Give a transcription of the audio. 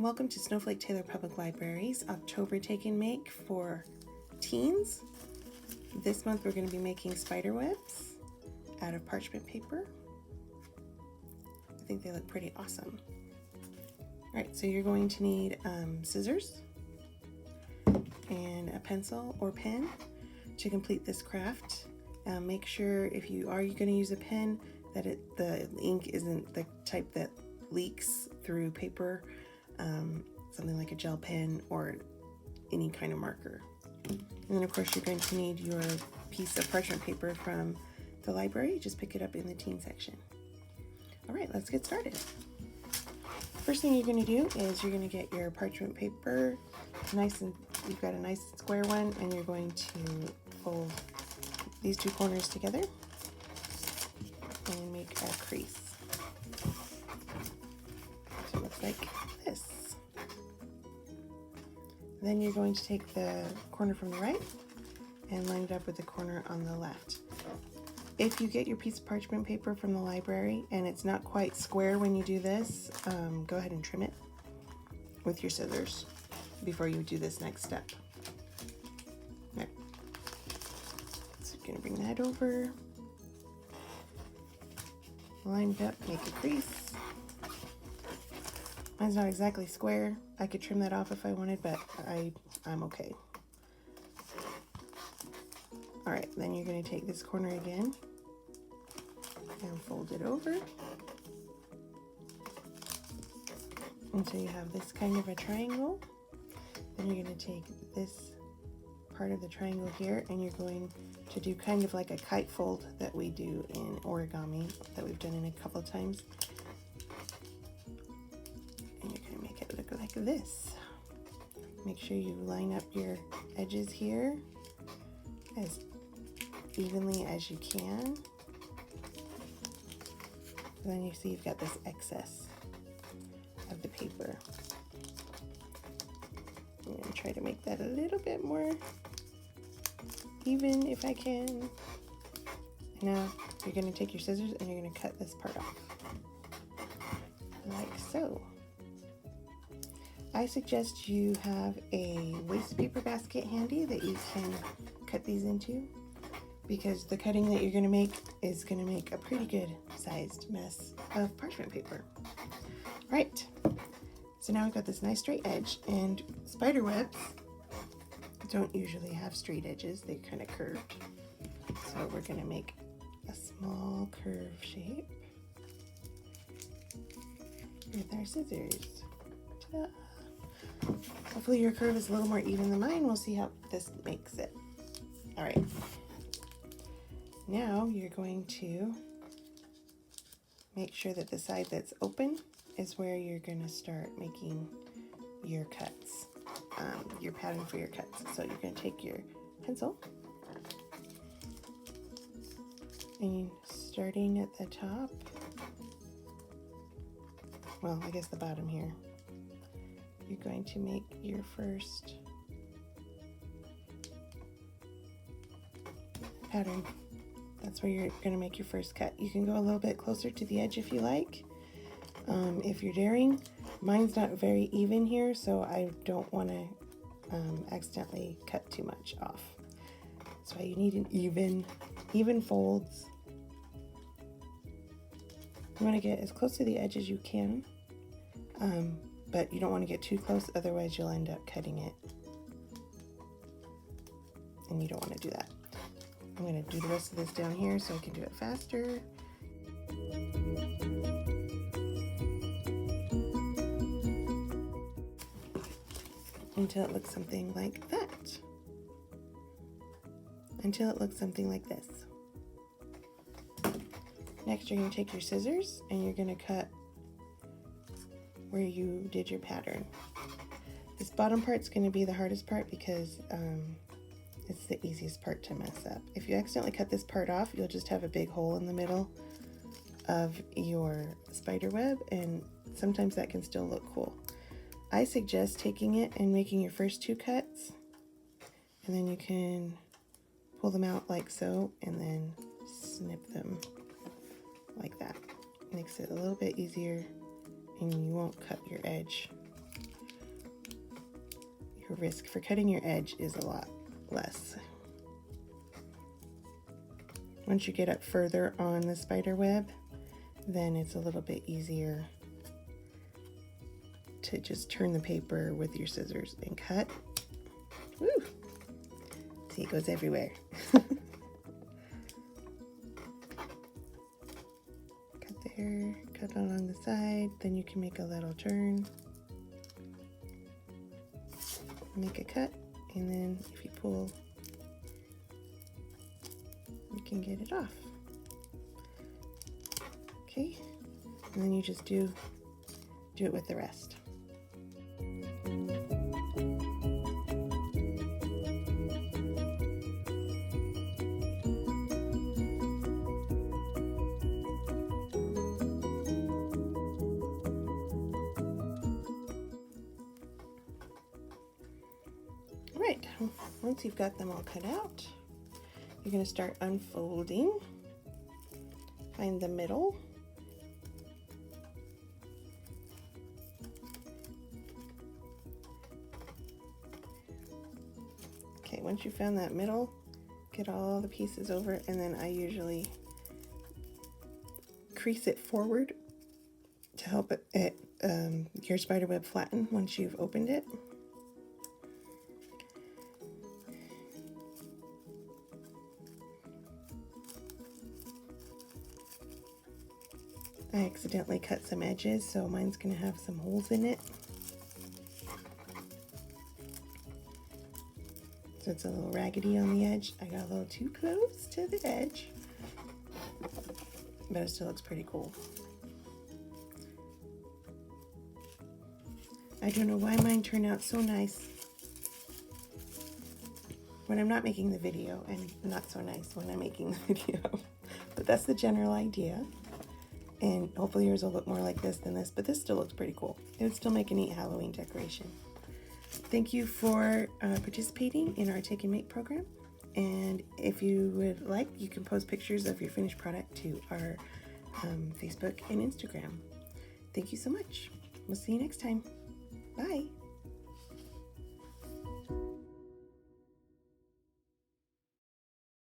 Welcome to Snowflake-Taylor Public Library's October Take and Make for teens. This month we're going to be making spiderwebs out of parchment paper. I think they look pretty awesome. Alright, so you're going to need scissors and a pencil or pen to complete this craft. Make sure if you are going to use a pen that the ink isn't the type that leaks through paper, something like a gel pen or any kind of marker. And then of course you're going to need your piece of parchment paper from the library. Just pick it up in the teen section. Alright, let's get started. First thing you're going to do is you're going to get your parchment paper nice, and you've got a nice square one, and you're going to fold these two corners together and make a crease. So it looks like this. Then you're going to take the corner from the right and line it up with the corner on the left. If you get your piece of parchment paper from the library and it's not quite square when you do this, go ahead and trim it with your scissors before you do this next step. Right. So you're going to bring that over, line it up, make a crease. Mine's not exactly square. I could trim that off if I wanted, but I'm okay. Alright, then you're going to take this corner again and fold it over until you have this kind of a triangle. Then you're going to take this part of the triangle here and you're going to do kind of like a kite fold that we do in origami that we've done in a couple of times. And you're going to make it look like this. Make sure you line up your edges here as evenly as you can. And then you see you've got this excess of the paper. I'm going to try to make that a little bit more even if I can. Now you're going to take your scissors and you're going to cut this part off like so. I suggest you have a waste paper basket handy that you can cut these into, because the cutting that you're going to make is going to make a pretty good sized mess of parchment paper. Right, so now we've got this nice straight edge, and spider webs don't usually have straight edges, they're kind of curved. So we're going to make a small curve shape with our scissors. Ta-da! Hopefully your curve is a little more even than mine. We'll see how this makes it. All right. Now you're going to make sure that the side that's open is where you're going to start making your cuts, your pattern for your cuts. So you're going to take your pencil and starting at the top, well, I guess the bottom here, you're going to make your first pattern. That's where you're going to make your first cut. You can go a little bit closer to the edge if you like, if you're daring. Mine's not very even here, so I don't want to accidentally cut too much off. That's why you need an even folds. You want to get as close to the edge as you can, but you don't want to get too close, otherwise you'll end up cutting it, and you don't want to do that. I'm going to do the rest of this down here so I can do it faster. Until it looks something like that. Until it looks something like this. Next, you're going to take your scissors and you're going to cut where you did your pattern. This bottom part's going to be the hardest part because it's the easiest part to mess up. If you accidentally cut this part off, you'll just have a big hole in the middle of your spider web, and sometimes that can still look cool. I suggest taking it and making your first two cuts, and then you can pull them out like so and then snip them like that. Makes it a little bit easier and you won't cut your edge risk for cutting your edge is a lot less. Once you get up further on the spider web, then it's a little bit easier to just turn the paper with your scissors and cut. Woo! See, it goes everywhere. Cut there, cut along the side, then you can make a little turn. Make a cut, and then if you pull, you can get it off. Okay, and then you just do it with the rest. All right, once you've got them all cut out, you're going to start unfolding. Find the middle. Okay, once you found that middle, get all the pieces over, and then I usually crease it forward to help your spider web flatten once you've opened it. I accidentally cut some edges, so mine's going to have some holes in it. So it's a little raggedy on the edge. I got a little too close to the edge, but it still looks pretty cool. I don't know why mine turned out so nice when I'm not making the video, and not so nice when I'm making the video. But that's the general idea. And hopefully yours will look more like this than this, but this still looks pretty cool. It would still make a neat Halloween decoration. Thank you for participating in our Take and Make program. And if you would like, you can post pictures of your finished product to our Facebook and Instagram. Thank you so much. We'll see you next time. Bye.